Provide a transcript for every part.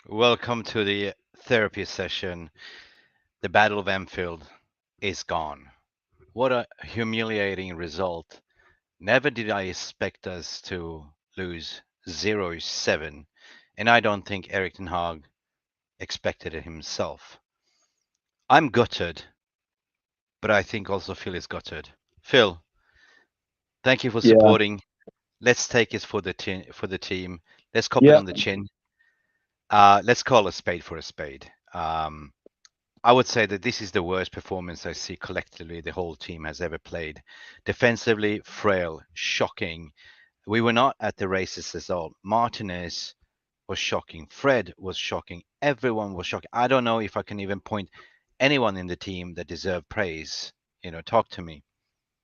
Welcome to the therapy session. The Battle of Anfield is gone. What a humiliating result. Never did I expect us to lose 0-7, and I don't think Erik ten Hag expected it himself. I'm gutted, but I think also Phil is gutted. Phil, thank you for Yeah. supporting. Let's take it for the team. Let's cop it Yeah. on the chin. Let's call a spade for a spade. I would say that this is the worst performance I see collectively the whole team has ever played. Defensively, frail, shocking. We were not at the races at all. Martinez was shocking. Fred was shocking. Everyone was shocking. I don't know if I can even point anyone in the team that deserved praise. Talk to me.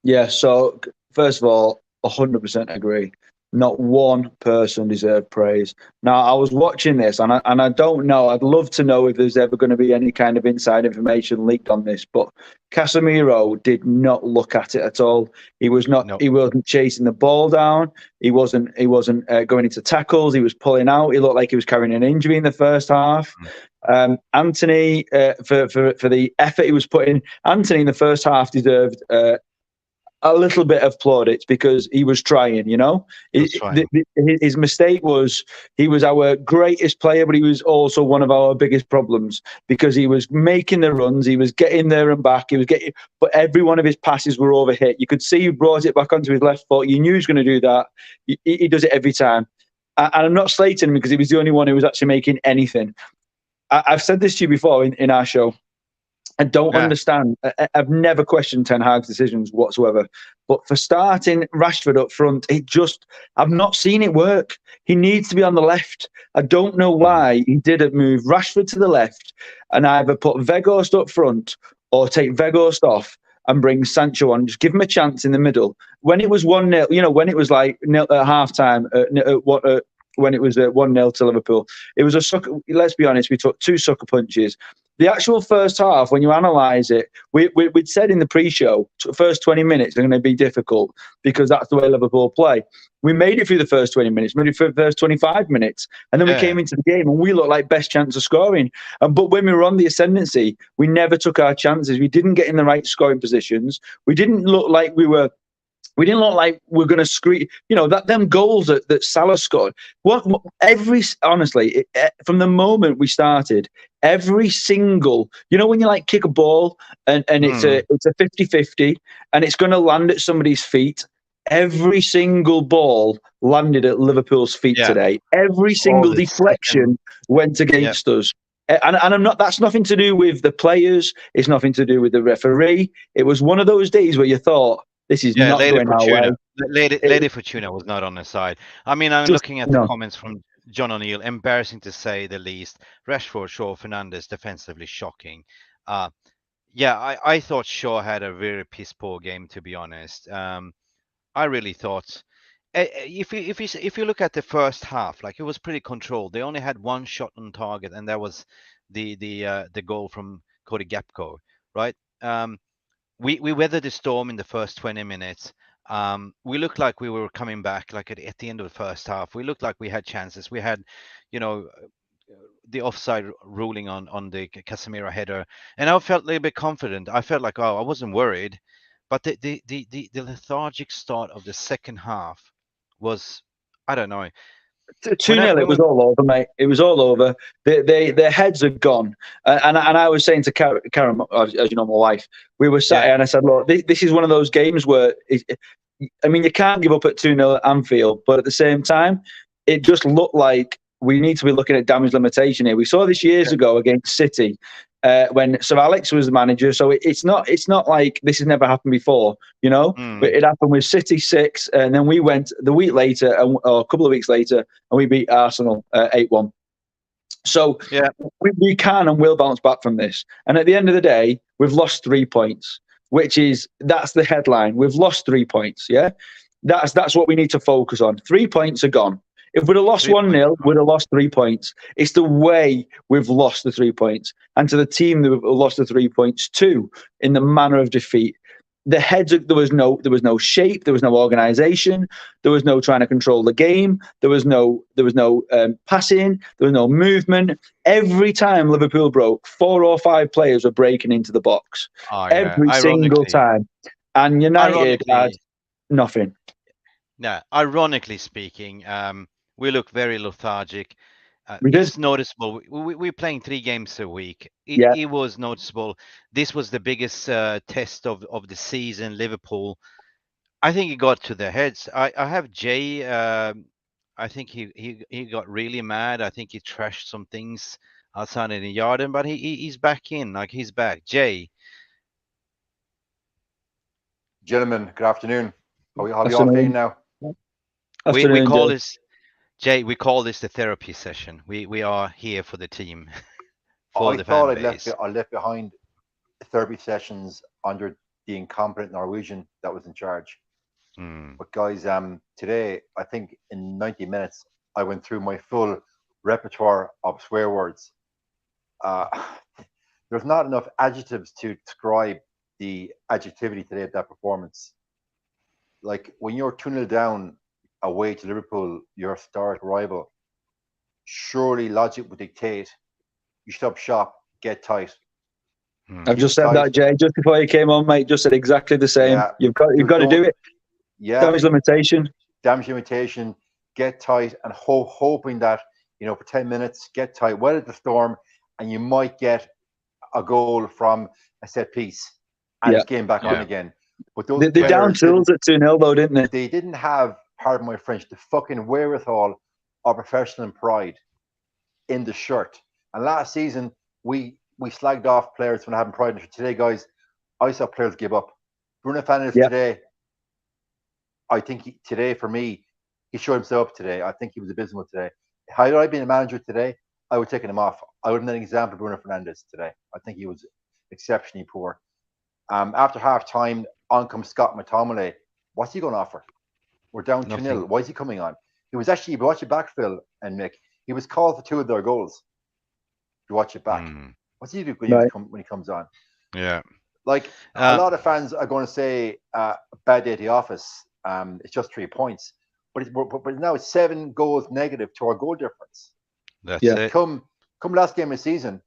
Yeah. So first of all, 100% agree. Not one person deserved praise. Now, I was watching this, and I don't know. I'd love to know if there's ever going to be any kind of inside information leaked on this. But Casemiro did not look at it at all. He was not. No. He wasn't chasing the ball down. He wasn't. Going into tackles. He was pulling out. He looked like he was carrying an injury in the first half. Anthony, for the effort he was putting, Anthony in the first half deserved a little bit of plaudits because he was trying, His mistake was he was our greatest player, but he was also one of our biggest problems because he was making the runs, he was getting there and back, but every one of his passes were overhit. You could see he brought it back onto his left foot. You knew he was going to do that. He does it every time. And I'm not slating him because he was the only one who was actually making anything. I've said this to you before in our show. I don't understand. I've never questioned Ten Hag's decisions whatsoever. But for starting Rashford up front, I've not seen it work. He needs to be on the left. I don't know why he didn't move Rashford to the left and either put Weghorst up front or take Weghorst off and bring Sancho on. Just give him a chance in the middle. When it was 1-0, when it was like nil at half-time, when it was 1-0 to Liverpool, it was a sucker. Let's be honest, we took two sucker punches. The actual first half, when you analyse it, we'd said in the pre-show, first 20 minutes are going to be difficult because that's the way Liverpool play. We made it through the first 20 minutes, maybe for the first 25 minutes, and then we came into the game and we looked like best chance of scoring. But when we were on the ascendancy, we never took our chances. We didn't get in the right scoring positions. We didn't look like we were going to scream. Them goals that Salah scored. Honestly, from the moment we started, every single, when you kick a ball and it's a 50-50 and it's going to land at somebody's feet. Every single ball landed at Liverpool's feet today. Every single deflection went against us. And I'm not. That's nothing to do with the players. It's nothing to do with the referee. It was one of those days where you thought, this is not going our way. Lady Fortuna was not on the side. I mean, I'm looking at the comments from John O'Neill. Embarrassing to say the least. Rashford, Shaw, Fernandes, defensively shocking. I thought Shaw had a very piss poor game, to be honest. I really thought, if you look at the first half, it was pretty controlled. They only had one shot on target, and that was the goal from Cody Gakpo, right? We weathered the storm in the first 20 minutes. We looked like we were coming back, at the end of the first half. We looked like we had chances. We had, the offside ruling on the Casemiro header, and I felt a little bit confident. I felt like, I wasn't worried, but the lethargic start of the second half was, I don't know. 2-0, it was all over, mate. It was all over. Their heads are gone. And I was saying to Karen, as you know, my wife, we were sat here and I said, look, this is one of those games where, you can't give up at 2-0 at Anfield, but at the same time, it just looked like we need to be looking at damage limitation here. We saw this years ago against City when Sir Alex was the manager. So it's not like this has never happened before, But it happened with City 6, and then we went the week later, or a couple of weeks later, and we beat Arsenal 8-1. So yeah, we can and will bounce back from this. And at the end of the day, we've lost 3 points, that's the headline. We've lost 3 points. Yeah, that's what we need to focus on. 3 points are gone. If we'd have lost 1-0, we'd have lost 3 points. It's the way we've lost the 3 points, and to the team that we've lost the 3 points to, in the manner of defeat. The heads, there was no shape, there was no organisation, there was no trying to control the game, there was no passing, there was no movement. Every time Liverpool broke, 4 or 5 players were breaking into the box. Every single time. And United had nothing. Yeah, ironically speaking, we look very lethargic. It's noticeable. We're playing 3 games a week. It was noticeable. This was the biggest test of the season. Liverpool, I think it got to their heads. I have Jay. I think he got really mad. I think he trashed some things outside in the garden, but he's back in. Like, he's back. Jay. Gentlemen, good afternoon. How are you all feeling now? We call this, Jay, we call this the therapy session. We are here for the team. I thought I left behind therapy sessions under the incompetent Norwegian that was in charge. But guys, today, I think in 90 minutes, I went through my full repertoire of swear words. There's not enough adjectives to describe the adjectivity today of that performance. Like, when you're 2-0 down away to Liverpool, your historic rival, surely logic would dictate you stop shop, get tight. I've just said that, Jay, just before you came on, mate. Just said exactly the same. Yeah. You've got to do it. Yeah, damage limitation, get tight, and hoping that, for 10 minutes, get tight, weather the storm, and you might get a goal from a set piece, and it's game back on again. But those they down tools at 2-0 though, didn't they? They didn't have, pardon my French, the fucking wherewithal or professional pride in the shirt. And last season, we slagged off players for not having pride in the shirt. Today, guys, I saw players give up. Bruno Fernandes today, I think today, for me, he showed himself today. I think he was abysmal today. Had I been a manager today, I would have taken him off. I would have made an example of Bruno Fernandes today. I think he was exceptionally poor. After half time, on comes Scott McTominay. What's he going to offer? We're down 2-0. Why is he coming on? He was actually, if you watch it back, Phil and Mick, he was called for 2 of their goals. If you watch it back. What's he do when he comes on? Yeah. Like, a lot of fans are going to say, bad day at the office. It's just 3 points. But now it's 7 goals negative to our goal difference. That's it. Come last game of the season,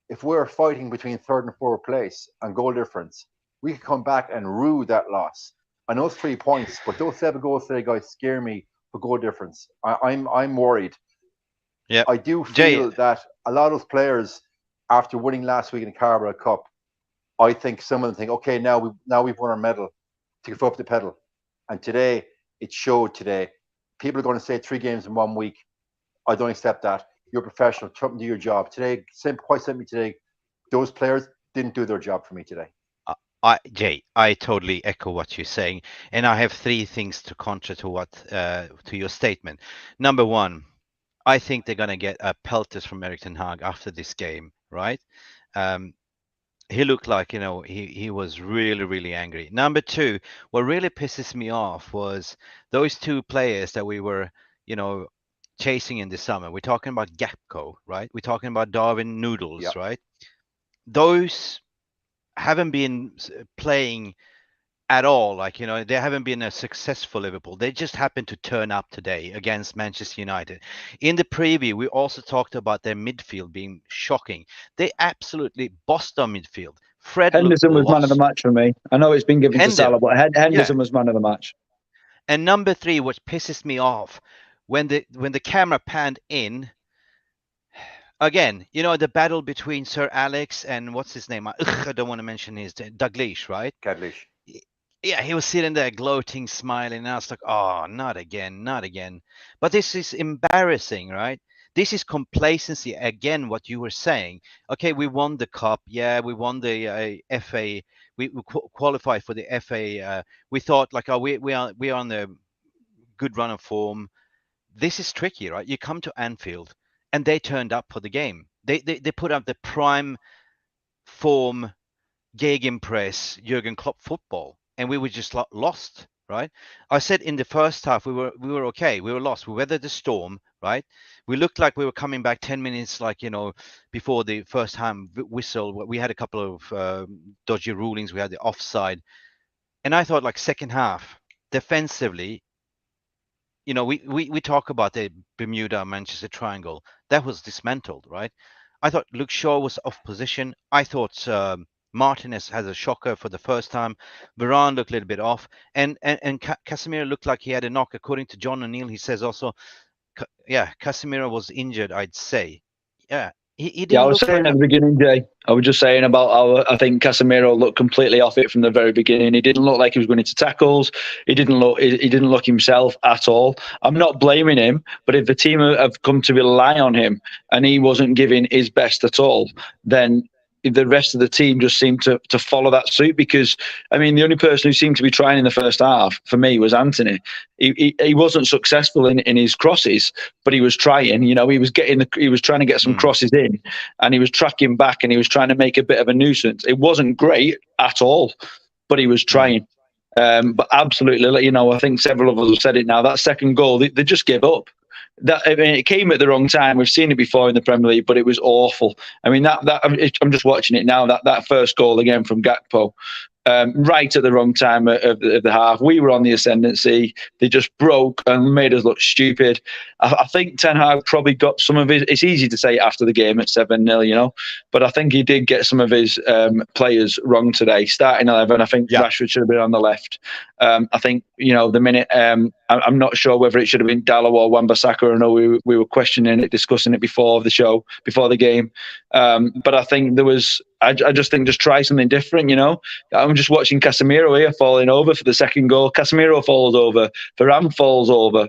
if we're fighting between 3rd and 4th place and goal difference, we could come back and rue that loss. I know it's 3 points, but those 7 goals today, guys, scare me for goal difference. I'm worried. Yeah, I do feel that a lot of those players, after winning last week in the Carabao Cup, I think some of them think, okay, now we've won our medal, to go up the pedal. And today, it showed today. People are going to say 3 games in 1 week. I don't accept that. You're a professional. Try to do your job. Today, quite simply today, those players didn't do their job for me today. Jay, I totally echo what you're saying, and I have 3 things to counter to your statement. Number 1, I think they're gonna get a pelters from Erik ten Hag after this game, right? He looked like, he was really, really angry. Number 2, what really pisses me off was those 2 players that we were, chasing in the summer. We're talking about Gakpo, right? We're talking about Darwin Noodles, right? Those haven't been playing at all. Like, they haven't been a successful Liverpool. They just happened to turn up today against Manchester United. In the preview, we also talked about their midfield being shocking. They absolutely bossed our midfield. Henderson was man of the match for me. I know it's been given to Salah, but Henderson was man of the match. And number 3, what pisses me off, when the camera panned in, again, the battle between Sir Alex and what's his name? I don't want to mention his name. Dalglish, right? Dalglish. Yeah, he was sitting there gloating, smiling, and I was like, oh, not again, not again. But this is embarrassing, right? This is complacency. Again, what you were saying. Okay, we won the cup. Yeah, we won the FA. We qualified for the FA. We thought, like, we are on the good run of form. This is tricky, right? You come to Anfield and they turned up for the game. They put up the prime form gegenpress Jurgen Klopp football, and we were just lost, right? I said in the first half we were okay, we were lost, we weathered the storm, right? We looked like we were coming back 10 minutes, like, you know, before the first time whistle. We had a couple of dodgy rulings, we had the offside, and I thought, like, second half defensively, you know, we talk about the Bermuda Manchester triangle that was dismantled, right? I thought Luke Shaw was off position. I thought Martinez has a shocker for the first time. Varane looked a little bit off, and Casemiro looked like he had a knock. According to John O'Neill, he says also, yeah, Casemiro was injured, I'd say. Yeah, he Yeah, I didn't was look saying very at much. the beginning, Jay. I was just saying about how I think Casemiro looked completely off it from the very beginning. He didn't look like he was going into tackles. He didn't look himself at all. I'm not blaming him, but if the team have come to rely on him and he wasn't giving his best at all, then the rest of the team just seemed to follow that suit. Because I mean, the only person who seemed to be trying in the first half for me was Anthony. He wasn't successful in his crosses, but he was trying. You know, he was trying to get some crosses in, and he was tracking back, and he was trying to make a bit of a nuisance. It wasn't great at all, but he was trying. But absolutely, you know, I think several of us have said it now. That second goal, they just gave up. I mean, it came at the wrong time. We've seen it before in the Premier League, but it was awful. I mean, I'm just watching it now. That first goal again from Gakpo, right at the wrong time of the half. We were on the ascendancy. They just broke and made us look stupid. I think Ten Hag probably got some of his. It's easy to say after the game at 7-0, you know, but I think he did get some of his players wrong today. Starting 11, I think Rashford should have been on the left. I think, you know, the minute. I'm not sure whether it should have been Dallo or Wan-Bissaka. I know we were questioning it, discussing it before the show, before the game. But I think there was. I just think just try something different, you know. I'm just watching Casemiro here falling over for the second goal. Casemiro falls over. Varane falls over.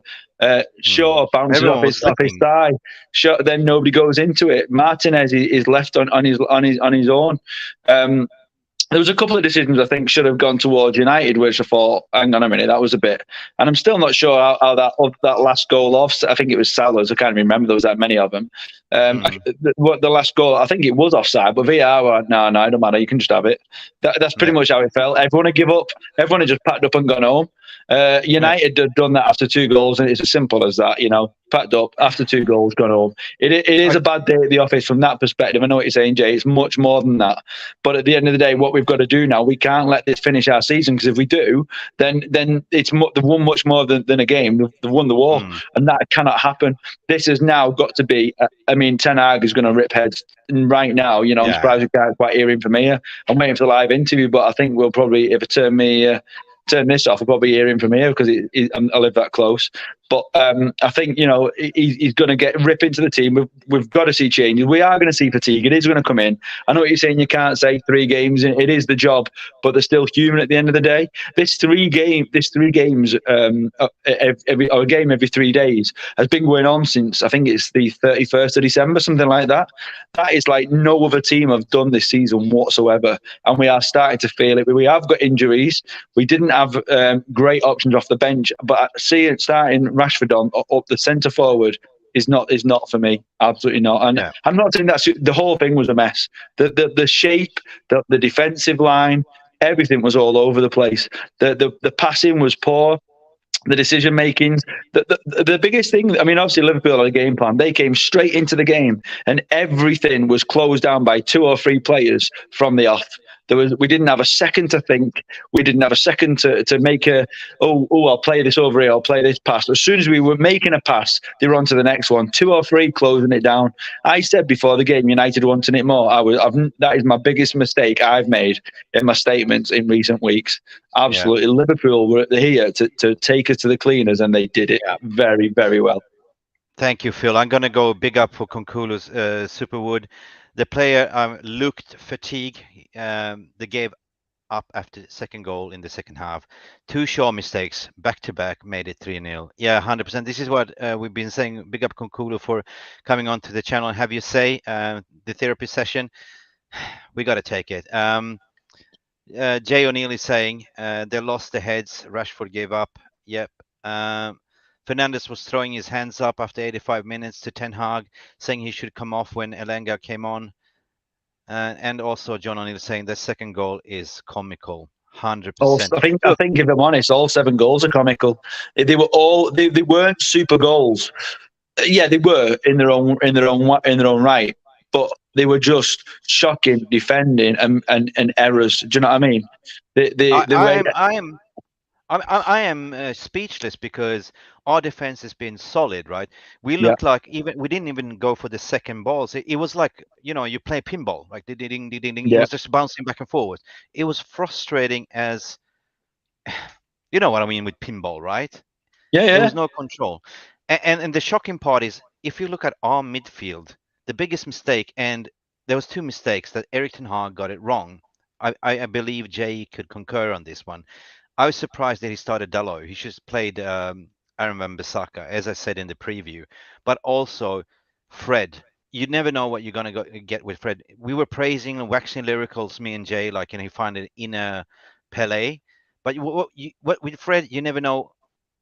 Shaw bounces off his thigh. Shaw, then nobody goes into it. Martinez is left on his own. There was a couple of decisions I think should have gone towards United, which I thought, hang on a minute, that was a bit. And I'm still not sure how that last goal off. I think it was Salah's. I can't remember. There was that many of them. The last goal, I think it was offside, but VAR were, no, it don't matter. You can just have it. That's pretty much how it felt. Everyone had give up. Everyone had just packed up and gone home. United had done that after 2 goals, and it's as simple as that, you know. Packed up after 2 goals, gone home. It is a bad day at the office from that perspective. I know what you're saying, Jay. It's much more than that. But at the end of the day, what we've got to do now, we can't let this finish our season, because if we do, then it's they've won much more than a game. They've won the war, and that cannot happen. This has now got to be. I mean, Ten Hag is going to rip heads right now. You know, I'm surprised we can't quite hear him from here. I'm waiting for the live interview, but I think we'll probably, if it turn this off, I'll probably hear him from here because I live that close. But I think, you know, he's going to rip into the team. We've got to see changes. We are going to see fatigue. It is going to come in. I know what you're saying. You can't say 3 games. It is the job, but they're still human at the end of the day. This three games, a game every 3 days has been going on since I think it's the 31st of December, something like that. That is like no other team have done this season whatsoever, and we are starting to feel it. We have got injuries. We didn't have great options off the bench, but starting Rashford on up the centre forward is not for me. Absolutely not. And I'm not saying that the whole thing was a mess. The shape, the defensive line, everything was all over the place. The passing was poor. The decision making, the biggest thing. I mean, obviously Liverpool had a game plan. They came straight into the game, and everything was closed down by 2 or 3 players from the off. We didn't have a second to think. We didn't have a second to make I'll play this over here. I'll play this pass. As soon as we were making a pass, they were on to the next one. 2 or 3 closing it down. I said before the game, United wanting it more. That is my biggest mistake I've made in my statements in recent weeks. Absolutely, Liverpool were here to take us to the cleaners, and they did it very, very well. Thank you, Phil. I'm going to go big up for Konkulu's Superwood. The player looked fatigued. They gave up after the second goal in the second half. 2 Shaw mistakes back to back made it 3-0. Yeah, 100%. This is what we've been saying. Big up Konkulu for coming on to the channel and have you say the therapy session. We got to take it. Jay O'Neill is saying they lost their heads. Rashford gave up. Yep. Fernandes was throwing his hands up after 85 minutes to Ten Hag, saying he should come off when Elanga came on. And also John O'Neill saying the second goal is comical. 100%. I think, if I'm honest, all 7 goals are comical. They were all they weren't super goals. Yeah, they were in their own right, but they were just shocking defending and errors. Do you know what I mean? I am speechless because our defense has been solid, right? We looked like we didn't even go for the second balls. It was like, you play pinball, like ding, ding, ding, ding. It was just bouncing back and forward. It was frustrating as, you know what I mean with pinball, right? Yeah. There was no control. And the shocking part is, if you look at our midfield, the biggest mistake, and there was 2 mistakes that Erik ten Hag got it wrong. I believe Jay could concur on this one. I was surprised that he started Dalot. He just played Aaron Wan-Bissaka, as I said in the preview. But also Fred. You never know what you're going to get with Fred. We were praising and waxing lyricals, me and Jay, like, and he find it in a Pele. But what with Fred, you never know.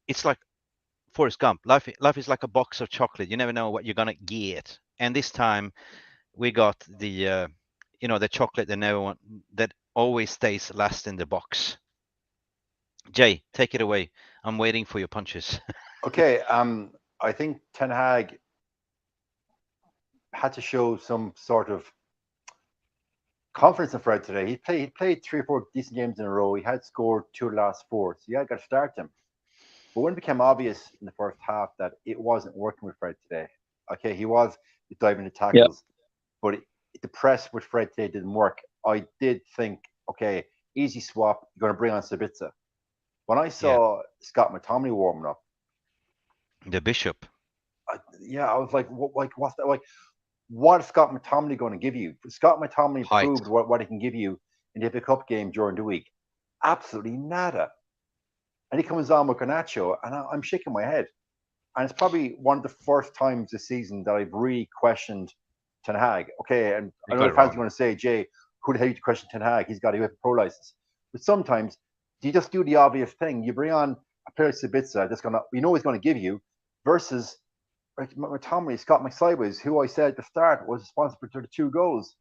It's like Forrest Gump. Life is like a box of chocolate. You never know what you're going to get. And this time we got the the chocolate that always stays last in the box. Jay, take it away. I'm waiting for your punches. Okay. I think Ten Hag had to show some sort of confidence in Fred today. He played 3 or 4 decent games in a row. He had scored 2 of the last 4, so yeah, I got to start him. But when it became obvious in the first half that it wasn't working with Fred today, okay, he was diving into tackles, but the press with Fred today didn't work. I did think, okay, easy swap, you're going to bring on Sabitzer. When I saw Scott McTominay warming up, the Bishop, I was like, what's that? Like, what is Scott McTominay going to give you? Scott McTominay proved what he can give you in the FA Cup game during the week. Absolutely nada. And he comes on with Garnacho, and I'm shaking my head. And it's probably one of the first times this season that I've really questioned Ten Hag. Okay, and I know the fans are going to say, Jay, who the hell you question Ten Hag? He's got a UEFA Pro license. But sometimes you just do the obvious thing. You bring on a player like Sabitzer that's going to, he's going to give you, versus McTominay, Scott McSideways, who I said at the start was responsible for the 2 goals.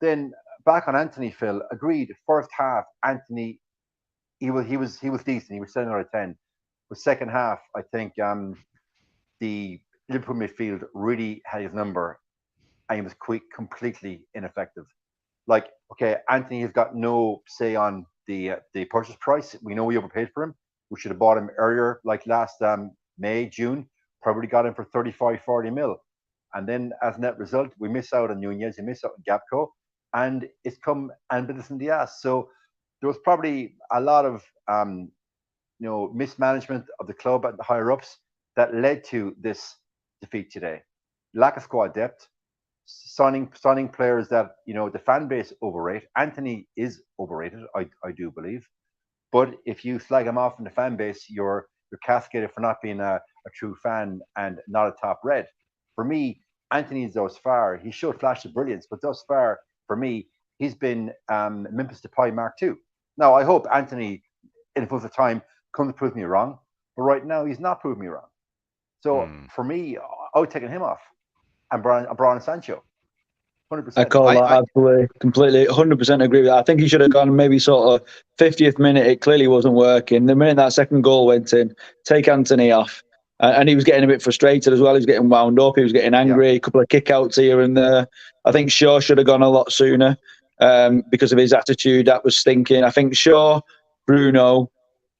Then back on Anthony, Phil, agreed. First half, Anthony, he was decent. He was 7 out of 10. But second half, I think the Liverpool midfield really had his number, and he was completely ineffective. Like, okay, Anthony has got no say on the purchase price. We know we overpaid for him. We should have bought him earlier, like last May, June. Probably got him for 35, 40 mil. And then as a net result, we miss out on Nunez, we miss out on Gapco, and it's come and bit us in the ass. So there was probably a lot of mismanagement of the club and the higher ups that led to this defeat today. Lack of squad depth, signing players that the fan base overrate. Anthony is overrated, I do believe. But if you slag him off in the fan base, you're cascaded for not being a true fan and not a top red. For me, Anthony, thus far, he showed flashes of brilliance, but thus far, for me, he's been Memphis Depay Mark II. Now, I hope Anthony, in the fullness of time, comes to prove me wrong. But right now, he's not proving me wrong. So for me, I would take him off and Brian Sancho. 100%. I call that absolutely, completely, 100% agree with that. I think he should have gone maybe sort of 50th minute. It clearly wasn't working. The minute that second goal went in, take Anthony off. And he was getting a bit frustrated as well. He was getting wound up. He was getting angry. A couple of kickouts here and there. I think Shaw should have gone a lot sooner because of his attitude. That was stinking. I think Shaw, Bruno,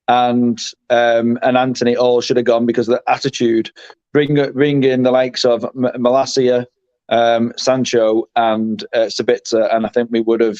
and Anthony all should have gone because of the attitude. Bring in the likes of Malacia, Sancho, and Sabitzer, and I think we would have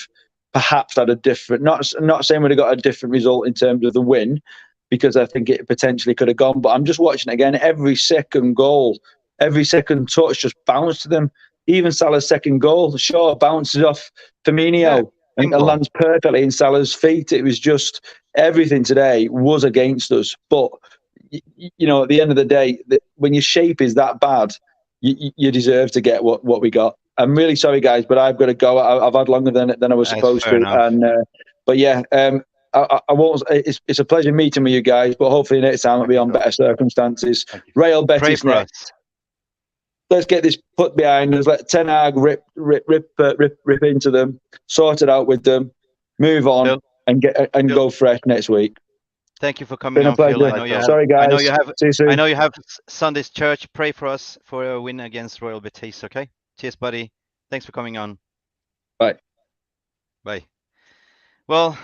perhaps had a different. Not saying we'd have got a different result in terms of the win, because I think it potentially could have gone. But I'm just watching it again. Every second goal, every second touch just bounced to them. Even Salah's second goal, Shaw bounces off Firmino and lands perfectly in Salah's feet. It was just everything today was against us. But at the end of the day, when your shape is that bad, you deserve to get what we got. I'm really sorry, guys, but I've got to go. I've had longer than I was supposed to. And but yeah, I won't. It's a pleasure meeting with you guys, but hopefully next time it'll be on better circumstances. Real Betis next. Let's get this put behind us. Let Ten Hag rip into them, sort it out with them, move on, and go fresh next week. Thank you for coming on, Phil. I know you have, sorry, guys. I know you have Sunday's church. Pray for us for a win against Royal Betis. Okay. Cheers, buddy. Thanks for coming on. Bye. Bye. Well.